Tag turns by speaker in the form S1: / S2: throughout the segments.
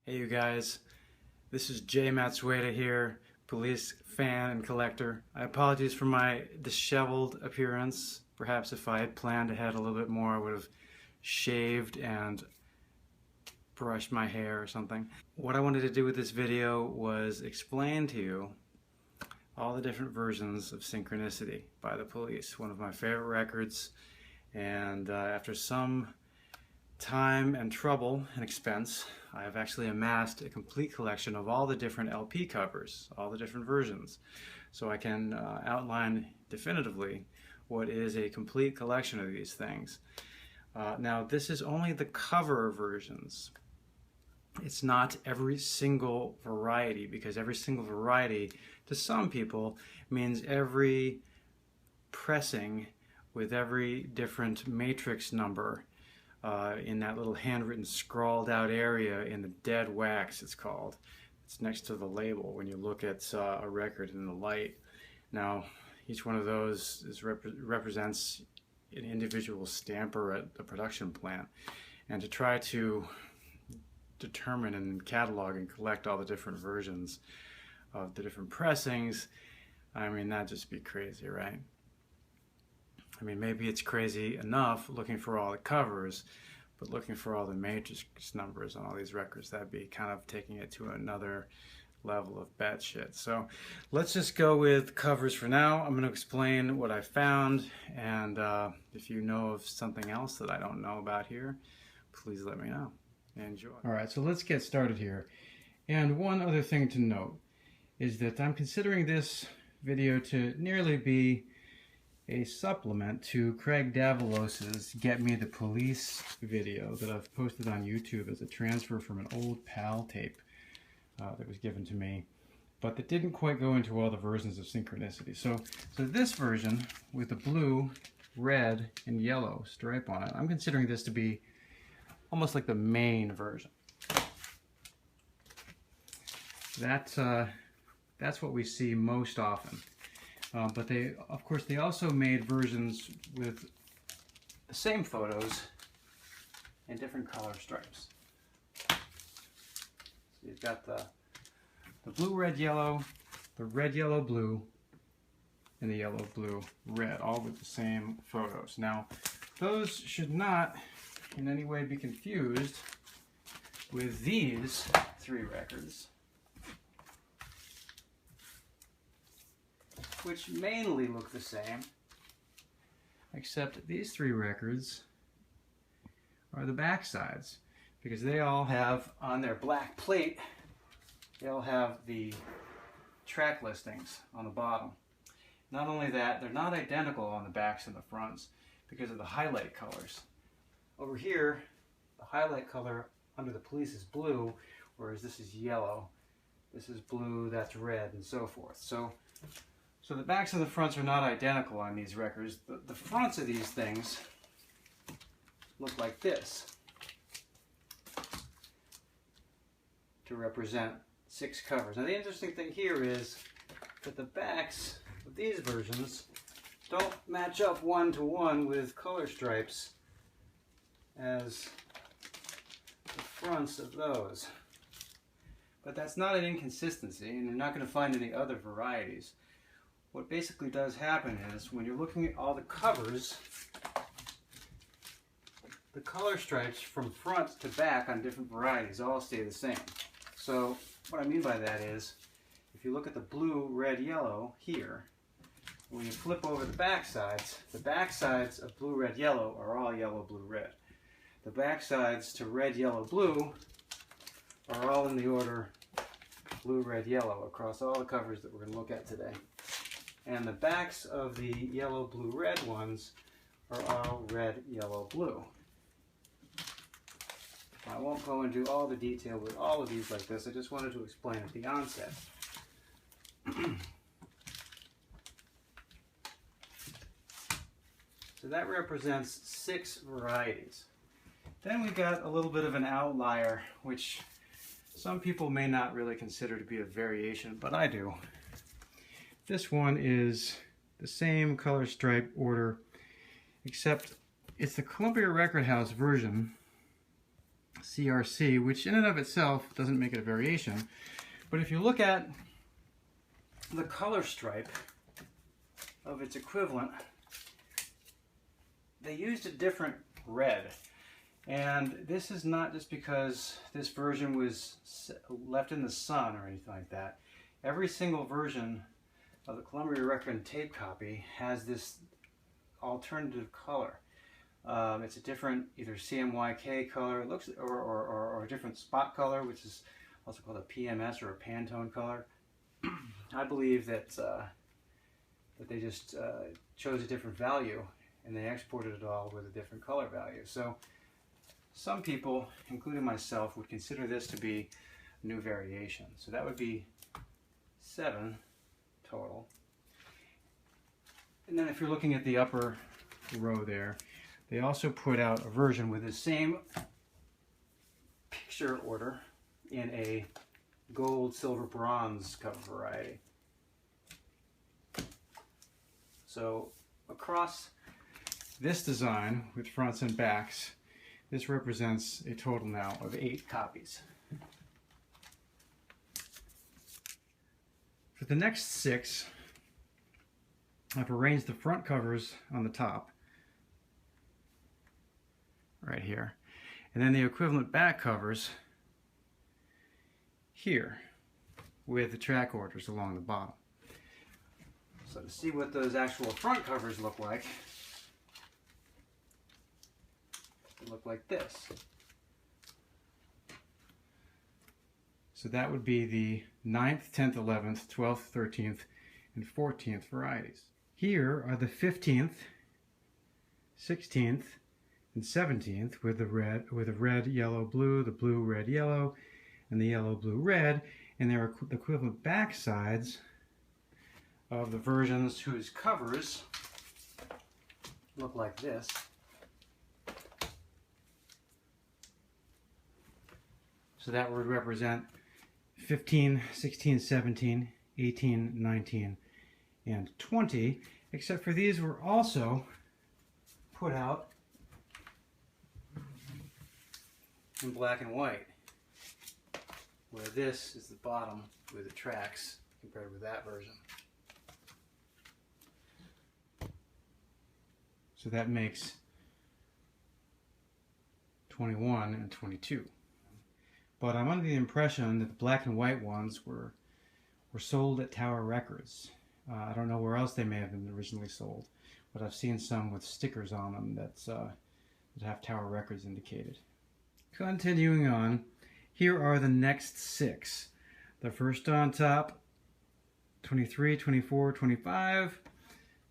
S1: Hey you guys, this is Jay Matsueda here, police fan and collector. I apologize for my disheveled appearance. Perhaps if I had planned ahead a little bit more, I would have shaved and brushed my hair or something. What I wanted to do with this video was explain to you all the different versions of Synchronicity by the Police, one of my favorite records, and after some time and trouble and expense, I have actually amassed a complete collection of all the different LP covers, all the different versions, so I can outline definitively what is a complete collection of these things. Now, this is only the cover versions. It's not every single variety, because every single variety to some people means every pressing with every different matrix number in that little handwritten scrawled out area in the dead wax, it's called. It's next to the label when you look at a record in the light. Now, each one of those represents an individual stamper at the production plant. And to try to determine and catalog and collect all the different versions of the different pressings, I mean, that'd just be crazy, right? I mean, maybe it's crazy enough looking for all the covers, but looking for all the matrix numbers on all these records, that'd be kind of taking it to another level of batshit. So let's just go with covers for now. I'm going to explain what I found, and if you know of something else that I don't know about here, please let me know. Enjoy. All right, so let's get started here. And one other thing to note is that I'm considering this video to nearly be a supplement to Craig Davalos's Get Me the Police video that I've posted on YouTube as a transfer from an old PAL tape that was given to me, but that didn't quite go into all the versions of Synchronicity. So this version with the blue, red, and yellow stripe on it, I'm considering this to be almost like the main version. That's what we see most often. But they, of course, they also made versions with the same photos and different color stripes. So you've got the blue, red, yellow, the red, yellow, blue, and the yellow, blue, red, all with the same photos. Now, those should not in any way be confused with these three records, which mainly look the same, except these three records are the back sides, because they all have on their black plate, they all have the track listings on the bottom. Not only that, they're not identical on the backs and the fronts because of the highlight colors. Over here, the highlight color under the Police is blue, whereas this is yellow. This is blue, that's red, and so forth. So the backs and the fronts are not identical on these records. The fronts of these things look like this to represent 6 covers. Now the interesting thing here is that the backs of these versions don't match up one-to-one with color stripes as the fronts of those. But that's not an inconsistency, and you're not going to find any other varieties. What basically does happen is, when you're looking at all the covers, the color stripes from front to back on different varieties all stay the same. So what I mean by that is, if you look at the blue, red, yellow here, when you flip over the back sides of blue, red, yellow are all yellow, blue, red. The back sides to red, yellow, blue are all in the order blue, red, yellow across all the covers that we're going to look at today. And the backs of the yellow, blue, red ones are all red, yellow, blue. I won't go into all the detail with all of these like this. I just wanted to explain at the onset. So that represents 6 varieties. Then we got a little bit of an outlier, which some people may not really consider to be a variation, but I do. This one is the same color stripe order, except it's the Columbia Record House version CRC, which in and of itself doesn't make it a variation. But if you look at the color stripe of its equivalent, they used a different red. And this is not just because this version was left in the sun or anything like that. Every single version of the Columbia Record tape copy has this alternative color. It's a different either CMYK color, it looks, or a different spot color, which is also called a PMS or a Pantone color. I believe that they just chose a different value and they exported it all with a different color value. So some people, including myself, would consider this to be a new variation. So that would be 7 total. And then if you're looking at the upper row there, they also put out a version with the same picture order in a gold, silver, bronze cover variety. So across this design with fronts and backs, this represents a total now of 8 copies. For the next 6, I've arranged the front covers on the top, right here, and then the equivalent back covers here with the track orders along the bottom. So to see what those actual front covers look like, they look like this. So that would be the 9th, 10th, 11th, 12th, 13th, and 14th varieties. Here are the 15th, 16th, and 17th with the red, yellow, blue, the blue, red, yellow, and the yellow, blue, red, and there are the equivalent back sides of the versions whose covers look like this. So that would represent 15, 16, 17, 18, 19, and 20, except for these were also put out in black and white, where this is the bottom with the tracks compared with that version. So that makes 21 and 22. But I'm under the impression that the black and white ones were sold at Tower Records. I don't know where else they may have been originally sold, but I've seen some with stickers on them that have Tower Records indicated. Continuing on, here are the next 6. The first on top, 23, 24, 25,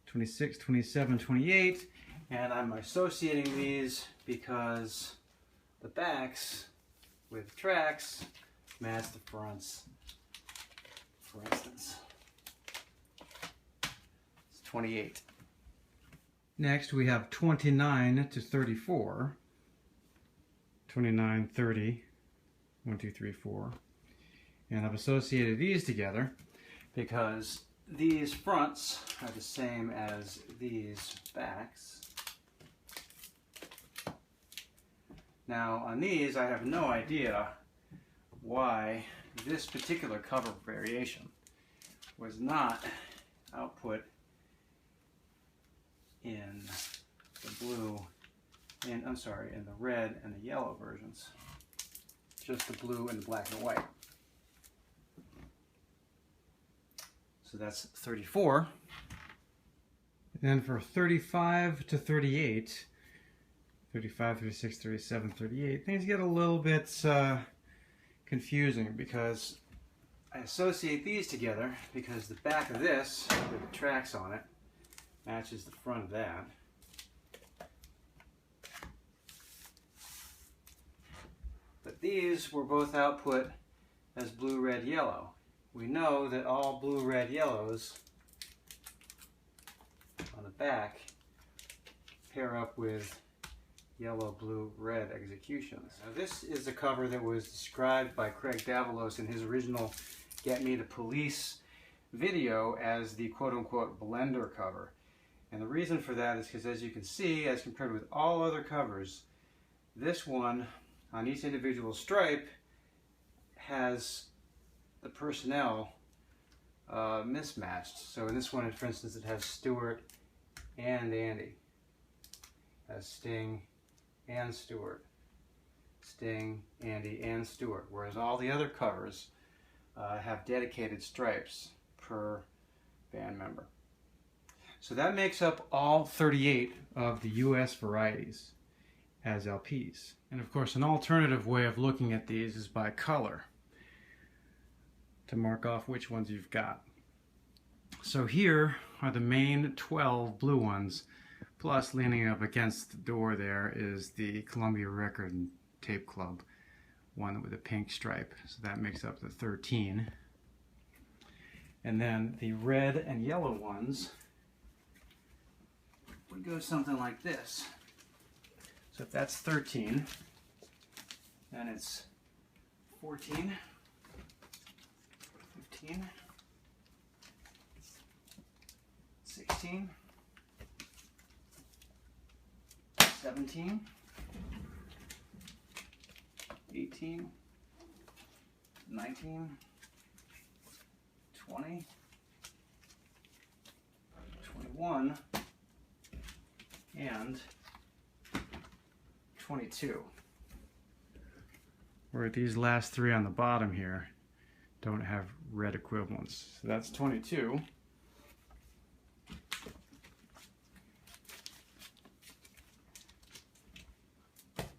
S1: 26, 27, 28, and I'm associating these because the backs with tracks match the fronts, for instance. It's 28. Next we have 29 to 34. 29, 30, 1, 2, 3, 4. And I've associated these together because these fronts are the same as these backs. Now on these I have no idea why this particular cover variation was not output in the blue, in the red and the yellow versions. Just the blue and the black and white. So that's 34. And then for 35 to 38, 35, 36, 37, 38, things get a little bit confusing because I associate these together because the back of this, with the tracks on it, matches the front of that. But these were both output as blue, red, yellow. We know that all blue, red, yellows on the back pair up with yellow, blue, red executions. Now this is a cover that was described by Craig Davalos in his original Get Me the Police video as the quote-unquote blender cover. And the reason for that is because, as you can see, as compared with all other covers, this one on each individual stripe has the personnel mismatched. So in this one, for instance, it has Stewart and Andy. It has Sting and Stewart. Sting, Andy, and Stewart. Whereas all the other covers have dedicated stripes per band member. So that makes up all 38 of the US varieties as LPs. And of course, an alternative way of looking at these is by color, to mark off which ones you've got. So here are the main 12 blue ones, plus leaning up against the door there is the Columbia Record and Tape Club, one with a pink stripe. So that makes up the 13. And then the red and yellow ones would go something like this. So if that's 13, then it's 14, 15, 16, 17, 18, 19, 20, 21, and 22. Where these last three on the bottom here don't have red equivalents. So that's 22.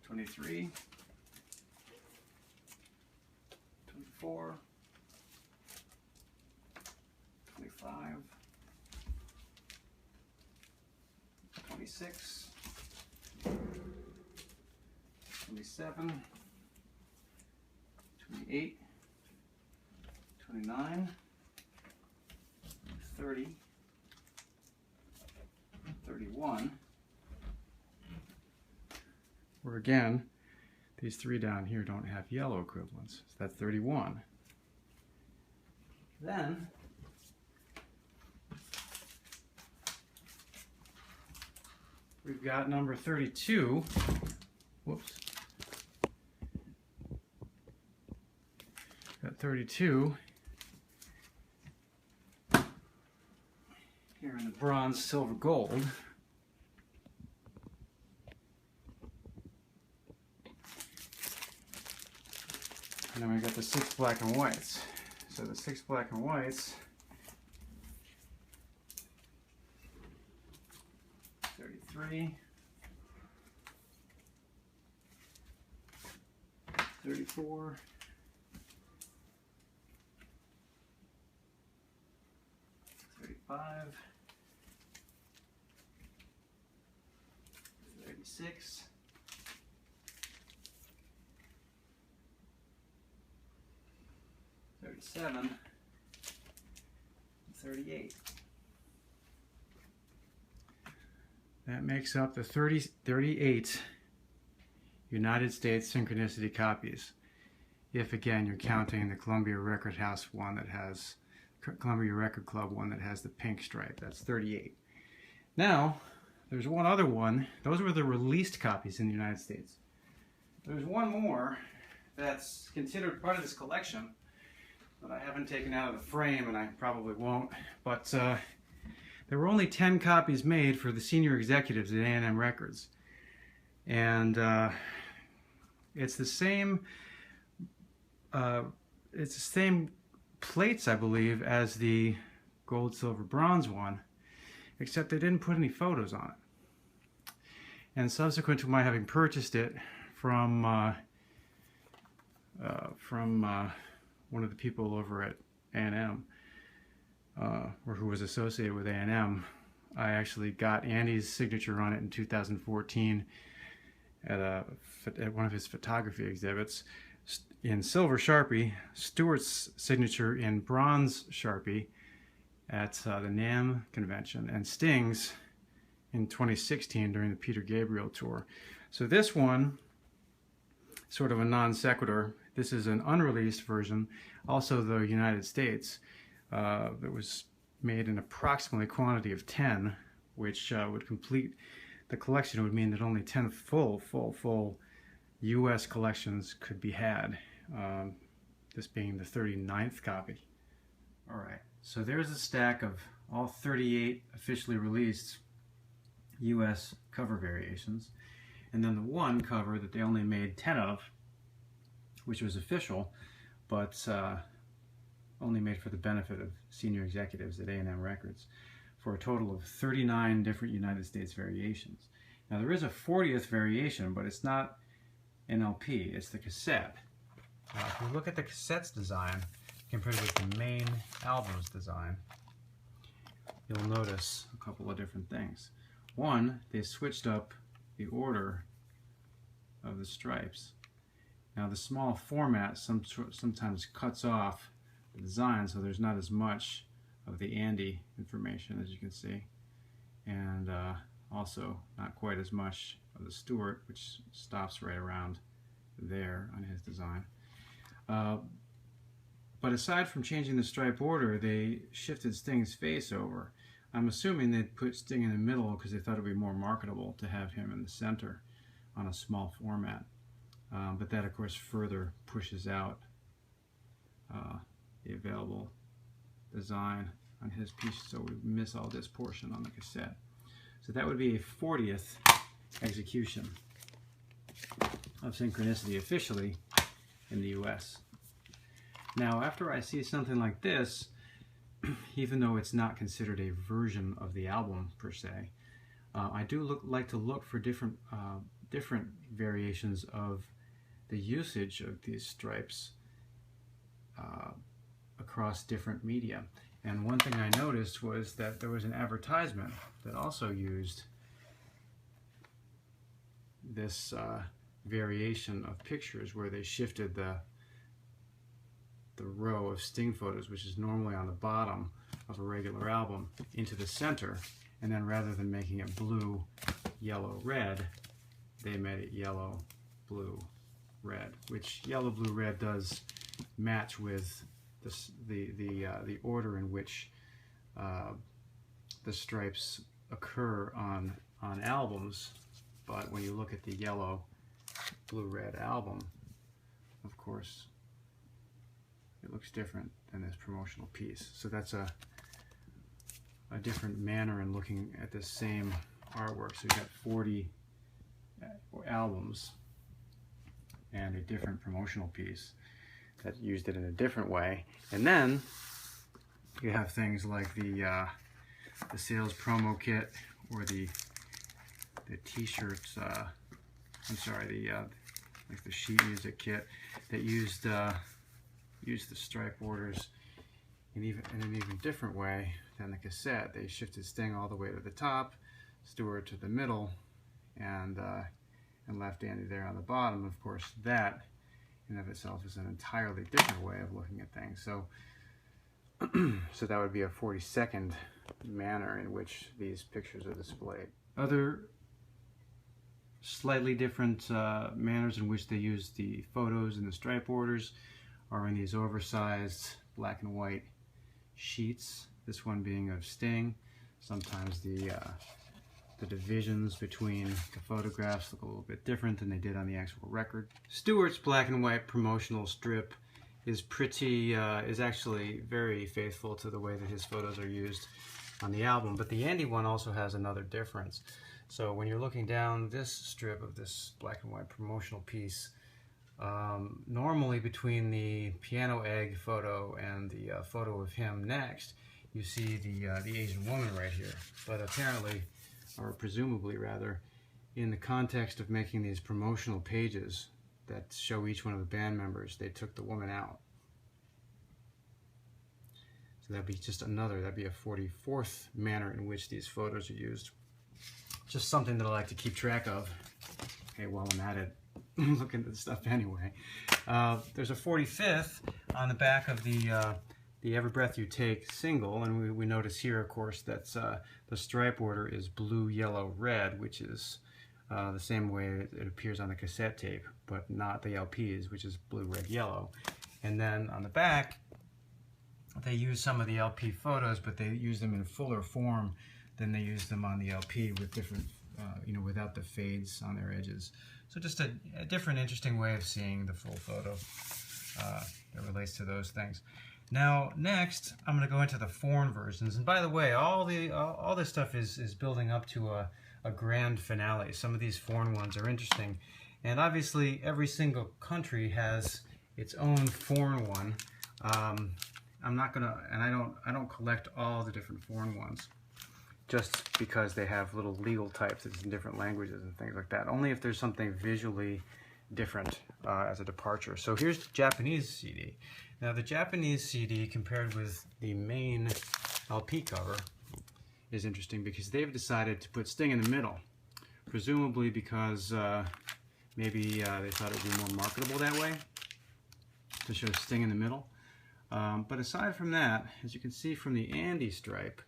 S1: 23, 24, 25, 26, 27, 28, 29, 30, 31, where again, these three down here don't have yellow equivalents. So that's 31. Then we've got number 32. Whoops. Got 32 here in the bronze, silver, gold. And then we got the 6 black and whites. So the 6 black and whites, 33, 34, 35, 36, 37, 38. That makes up the 38 United States Synchronicity copies. If again you're counting the Columbia Record House one that has, Columbia Record Club one that has the pink stripe, that's 38. Now, there's one other one. Those were the released copies in the United States. There's one more that's considered part of this collection that I haven't taken out of the frame, and I probably won't, but there were only 10 copies made for the senior executives at A&M Records. And it's the same plates, I believe, as the gold, silver, bronze one, except they didn't put any photos on it. And subsequent to my having purchased it from one of the people over at A&M, or who was associated with A&M, I actually got Andy's signature on it in 2014 at one of his photography exhibits in silver Sharpie, Stewart's signature in bronze Sharpie at the NAMM convention, and Sting's in 2016 during the Peter Gabriel tour. So this one, sort of a non sequitur, this is an unreleased version, also the United States, that was made in approximately quantity of 10, which would complete the collection. Would mean that only 10 full US collections could be had, this being the 39th copy. Alright, so there's a stack of all 38 officially released US cover variations, and then the one cover that they only made 10 of, which was official, but only made for the benefit of senior executives at A&M Records, for a total of 39 different United States variations. Now there is a 40th variation, but it's not an LP, it's the cassette. If you look at the cassette's design compared with the main album's design, you'll notice a couple of different things. One, they switched up the order of the stripes. Now the small format sometimes cuts off the design, so there's not as much of the Andy information, as you can see, and also not quite as much of the Stewart, which stops right around there on his design. But aside from changing the stripe order, they shifted Sting's face over. I'm assuming they'd put Sting in the middle because they thought it would be more marketable to have him in the center on a small format. But that, of course, further pushes out the available design on his piece, so we miss all this portion on the cassette. So that would be a 40th execution of Synchronicity officially in the US. Now, after I see something like this, even though it's not considered a version of the album per se, I do like to look for different variations of the usage of these stripes across different media. And one thing I noticed was that there was an advertisement that also used this variation of pictures where they shifted the row of Sting photos, which is normally on the bottom of a regular album, into the center, and then rather than making it blue, yellow, red, they made it yellow, blue, red, which yellow, blue, red does match with the order in which the stripes occur on albums. But when you look at the yellow, blue, red album, of course, it looks different than this promotional piece. So that's a different manner in looking at this same artwork. So you've got 40 albums and a different promotional piece that used it in a different way. And then you have things like the sales promo kit, or the t-shirts, I'm sorry, like the sheet music kit that used the stripe orders in an even different way than the cassette. They shifted Sting all the way to the top, Stewart to the middle, and left Andy there on the bottom. Of course, that in of itself is an entirely different way of looking at things. So, so that would be a 42nd manner in which these pictures are displayed. Other slightly different manners in which they use the photos and the stripe orders are in these oversized black and white sheets, this one being of Sting. Sometimes the divisions between the photographs look a little bit different than they did on the actual record. Stewart's black and white promotional strip is actually very faithful to the way that his photos are used on the album, but the Andy one also has another difference. So when you're looking down this strip of this black and white promotional piece, normally between the piano egg photo and the photo of him next, you see the Asian woman right here. But apparently, or presumably rather, in the context of making these promotional pages that show each one of the band members, they took the woman out. So that'd be that'd be a 44th manner in which these photos are used. Just something that I like to keep track of. Okay, while I'm at it, looking at this stuff anyway. There's a 45th on the back of the Every Breath You Take single, and we notice here, of course, that the stripe order is blue, yellow, red, which is the same way it appears on the cassette tape, but not the LPs, which is blue, red, yellow. And then on the back, they use some of the LP photos, but they use them in fuller form than they use them on the LP, with different, without the fades on their edges. So just a different, interesting way of seeing the full photo that relates to those things. Now, next, I'm going to go into the foreign versions. And by the way, all this stuff is building up to a grand finale. Some of these foreign ones are interesting. And obviously, every single country has its own foreign one. I'm not going to, and I don't collect all the different foreign ones, just because they have little legal types that's in different languages and things like that. Only if there's something visually different as a departure. So here's the Japanese CD. Now the Japanese CD compared with the main LP cover is interesting because they've decided to put Sting in the middle, presumably because maybe they thought it would be more marketable that way, to show Sting in the middle. But aside from that, as you can see from the Andy stripe,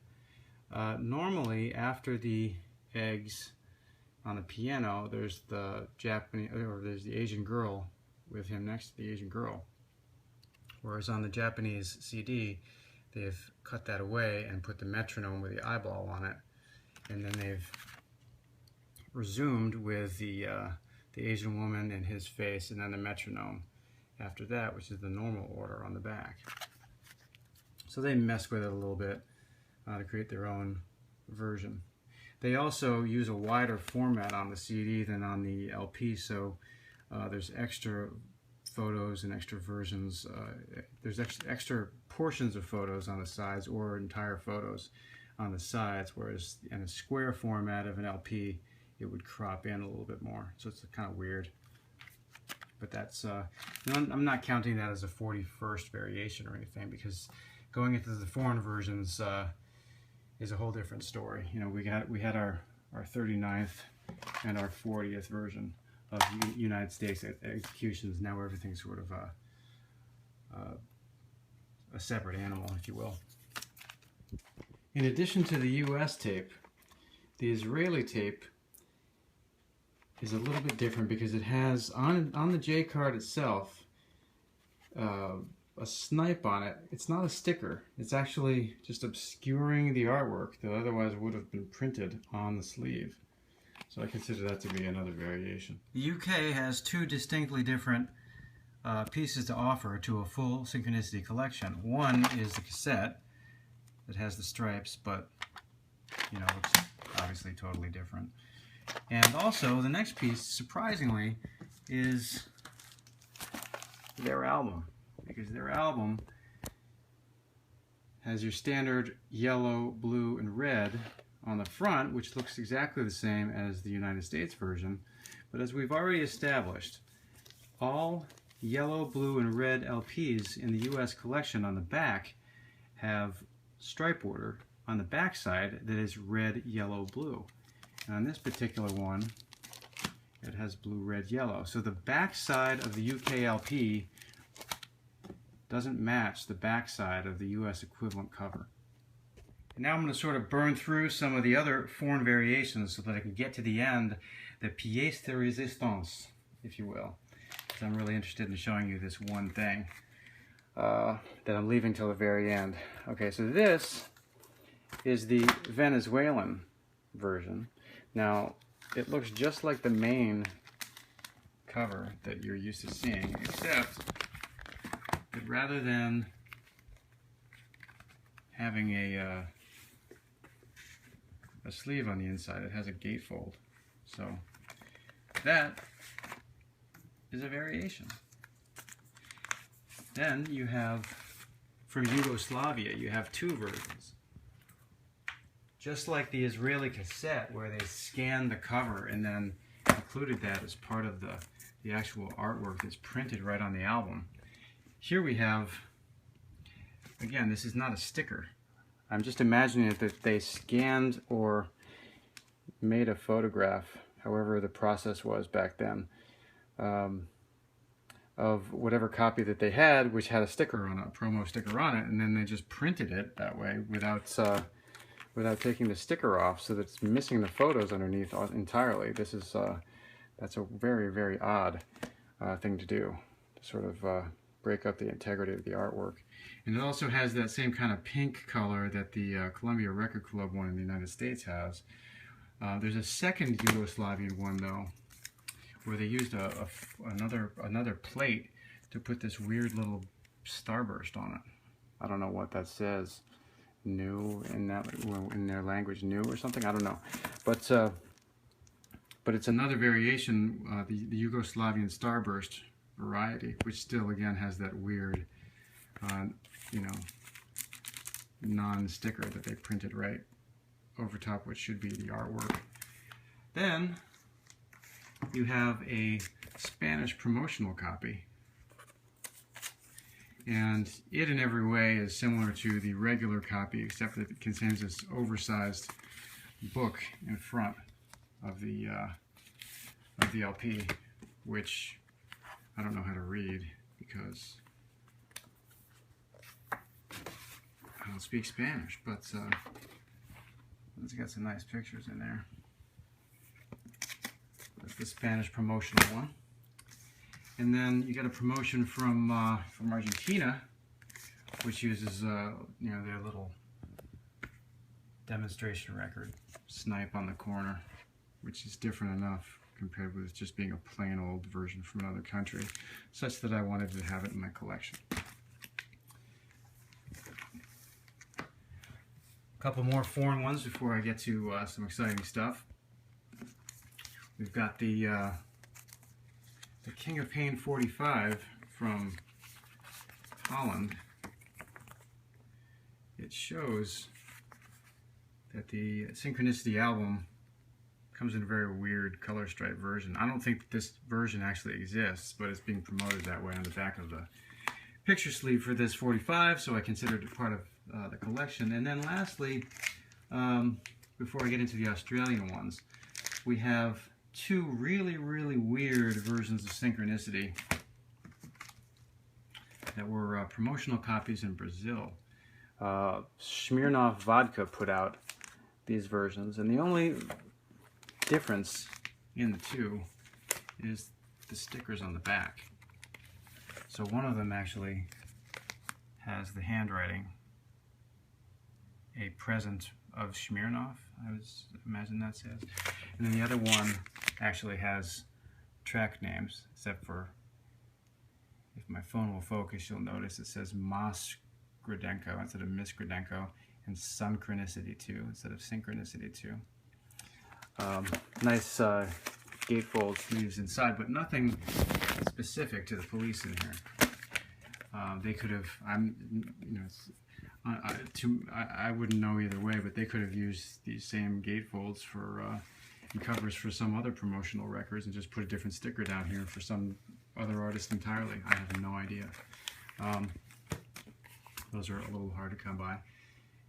S1: normally after the eggs on the piano, there's the Japanese, or there's the Asian girl with him next to the Asian girl. Whereas on the Japanese CD, they've cut that away and put the metronome with the eyeball on it, and then they've resumed with the Asian woman and his face, and then the metronome after that, which is the normal order on the back. So they mess with it a little bit to create their own version. They also use a wider format on the CD than on the LP, so there's extra photos and extra versions. There's extra portions of photos on the sides, or entire photos on the sides, whereas in a square format of an LP, it would crop in a little bit more. So it's kind of weird. But that's, I'm not counting that as a 41st variation or anything, because going into the foreign versions is a whole different story. You know, we had our 39th and our 40th version of United States executions. Now everything's sort of a separate animal, if you will. In addition to the US tape, the Israeli tape is a little bit different because it has on the J card itself a snipe on it. It's not a sticker. It's actually just obscuring the artwork that otherwise would have been printed on the sleeve. So I consider that to be another variation. The UK has two distinctly different pieces to offer to a full Synchronicity collection. One is the cassette that has the stripes, but you know, looks obviously totally different. And also, the next piece, surprisingly, is their album. Because their album has your standard yellow, blue, and red on the front, which looks exactly the same as the United States version. But as we've already established, all yellow, blue, and red LPs in the US collection on the back have stripe order on the back side that is red, yellow, blue. And on this particular one, it has blue, red, yellow. So the back side of the UK LP doesn't match the back side of the US equivalent cover. And now I'm going to sort of burn through some of the other foreign variations so that I can get to the end, the pièce de résistance, if you will. Because I'm really interested in showing you this one thing that I'm leaving till the very end. Okay, so this is the Venezuelan version. Now, it looks just like the main cover that you're used to seeing, except that rather than having a sleeve on the inside, it has a gatefold. So that is a variation. Then you have, from Yugoslavia, you have two versions. Just like the Israeli cassette, where they scanned the cover and then included that as part of the actual artwork that's printed right on the album. Here we have, again, this is not a sticker. I'm just imagining that they scanned or made a photograph, however the process was back then, of whatever copy that they had, which had a sticker on it, a promo sticker on it, and then they just printed it that way without taking the sticker off, so that it's missing the photos underneath entirely. This is that's a very, very odd thing to do, to sort of break up the integrity of the artwork. And it also has that same kind of pink color that the Columbia Record Club one in the United States has. There's a second Yugoslavian one, though, where they used another plate to put this weird little starburst on it. I don't know what that says. New in their language, new or something. I don't know, but it's another variation, the Yugoslavian starburst variety, which still again has that weird, you know, non-sticker that they printed right over top what should be the artwork. Then you have a Spanish promotional copy, and it in every way is similar to the regular copy, except that it contains this oversized book in front of the LP, which I don't know how to read because I don't speak Spanish, but it's got some nice pictures in there. That's the Spanish promotional one. And then you got a promotion from Argentina, which uses you know, their little demonstration record, Snipe on the corner, which is different enough compared with just being a plain old version from another country, such that I wanted to have it in my collection. A couple more foreign ones before I get to some exciting stuff. We've got the King of Pain 45 from Holland. It shows that the Synchronicity album comes in a very weird color stripe version. I don't think that this version actually exists, but it's being promoted that way on the back of the picture sleeve for this 45, so I considered it part of the collection. And then lastly, before I get into the Australian ones, we have two really, really weird versions of Synchronicity that were promotional copies in Brazil. Smirnoff Vodka put out these versions, and the only difference in the two is the stickers on the back. So one of them actually has the handwriting, a present of Smirnoff, I would imagine that says. And then the other one actually has track names, except for, if my phone will focus, you'll notice it says Mas Gradenko instead of Miss Gradenko, and Synchronicity 2 instead of Synchronicity 2. Nice gatefold sleeves inside, but nothing specific to the police in here. They could have, I wouldn't know either way, but they could have used these same gatefolds for and covers for some other promotional records and just put a different sticker down here for some other artist entirely. I have no idea. Those are a little hard to come by.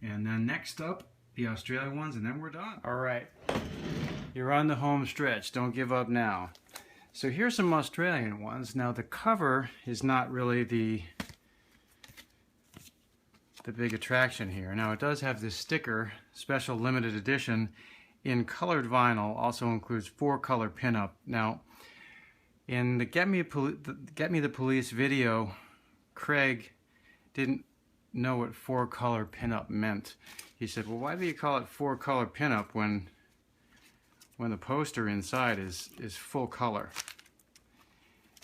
S1: And then next up, the Australian ones, and then we're done. All right, you're on the home stretch. Don't give up now. So here's some Australian ones. Now the cover is not really the big attraction here. Now it does have this sticker, special limited edition, in colored vinyl, also includes 4-color pinup. Now, in the Get Me the Police video, Craig didn't know what 4-color pinup meant. He said, well, why do you call it 4-color pinup when the poster inside is full color?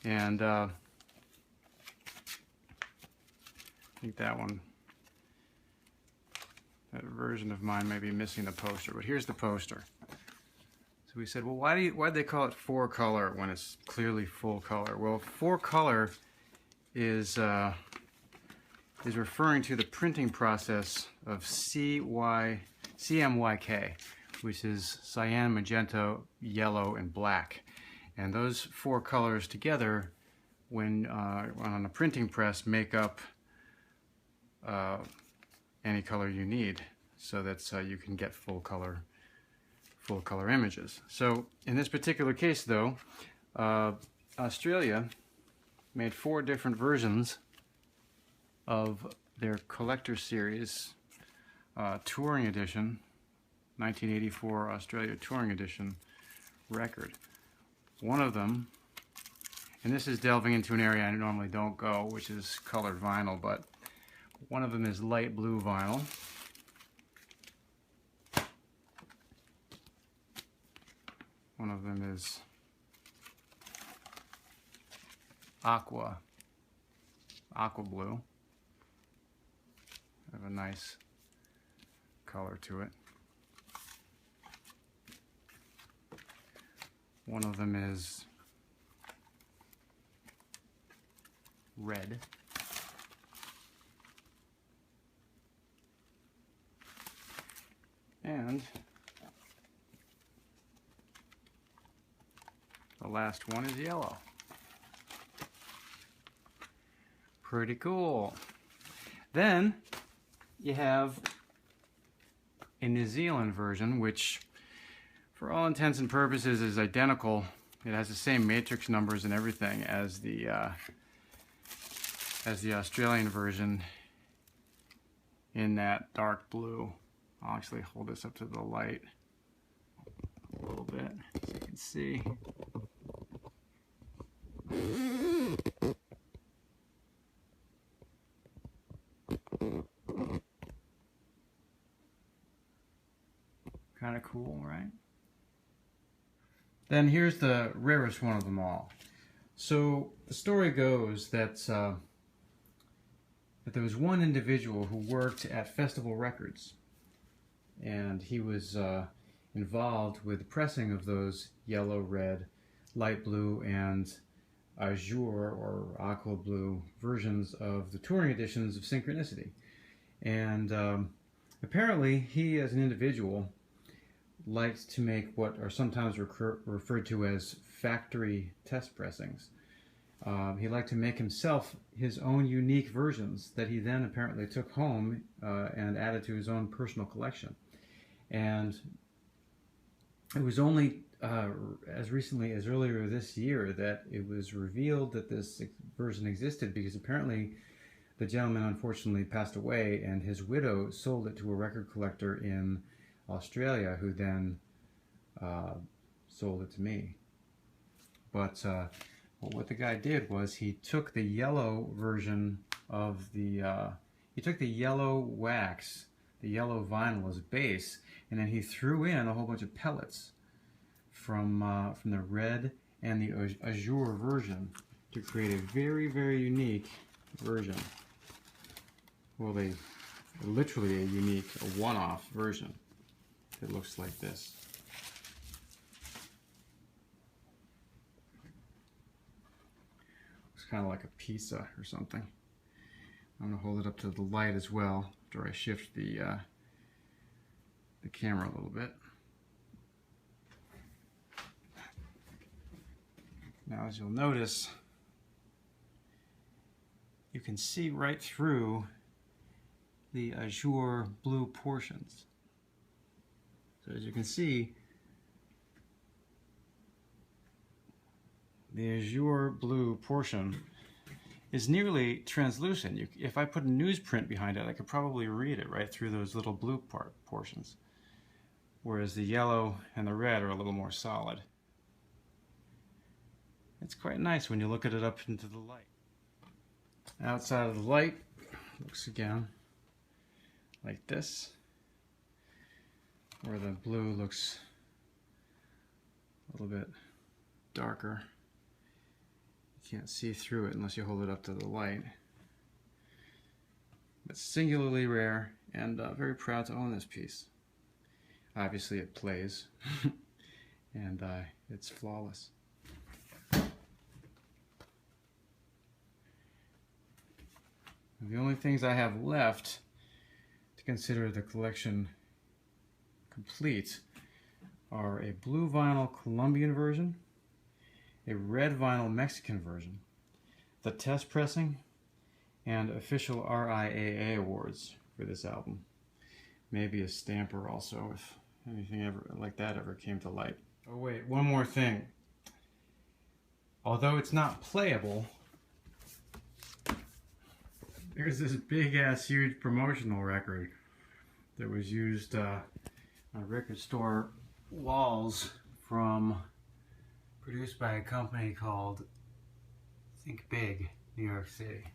S1: And I think that version of mine may be missing the poster, but here's the poster. So we said, well, why'd they call it 4-color when it's clearly full color? Well, 4-color is referring to the printing process of CMYK, which is cyan, magenta, yellow, and black. And those 4 colors together, when on a printing press, make up any color you need, so that you can get full color images. So in this particular case, though, Australia made 4 different versions of their collector series touring edition, 1984 Australia touring edition record. One of them, and this is delving into an area I normally don't go, which is colored vinyl, but one of them is light blue vinyl. One of them is aqua blue. Have a nice color to it. One of them is red. And the last one is yellow. Pretty cool. Then you have a New Zealand version, which for all intents and purposes is identical. It has the same matrix numbers and everything as the Australian version in that dark blue. I'll actually hold this up to the light a little bit so you can see. Kind of cool, right? Then here's the rarest one of them all. So the story goes that that there was one individual who worked at Festival Records, and he was involved with the pressing of those yellow, red, light blue, and azure or aqua blue versions of the touring editions of Synchronicity. And apparently he, as an individual, liked to make what are sometimes referred to as factory test pressings. He liked to make himself his own unique versions that he then apparently took home and added to his own personal collection. And it was only as recently as earlier this year that it was revealed that this version existed, because apparently the gentleman unfortunately passed away and his widow sold it to a record collector in Australia, who then sold it to me. But what the guy did was he took the yellow version of the he took the yellow wax, the yellow vinyl as base, and then he threw in a whole bunch of pellets from the red and the azure version to create a very, very unique version. Well, literally a unique, a one-off version. It looks like this. Looks kind of like a pizza or something. I'm going to hold it up to the light as well after I shift the camera a little bit. Now, as you'll notice, you can see right through the azure blue portions. So as you can see, the azure blue portion is nearly translucent. If I put a newsprint behind it, I could probably read it right through those little blue portions. Whereas the yellow and the red are a little more solid. It's quite nice when you look at it up into the light. Outside of the light, looks again like this, where the blue looks a little bit darker. You can't see through it unless you hold it up to the light. But singularly rare, and very proud to own this piece. Obviously it plays, and it's flawless. The only things I have left to consider the collection complete are a blue vinyl Colombian version, a red vinyl Mexican version, the test pressing, and official RIAA awards for this album. Maybe a stamper also, if anything ever like that ever came to light. Oh wait, one more thing. Although it's not playable, there's this big ass huge promotional record that was used on record store walls produced by a company called Think Big, New York City.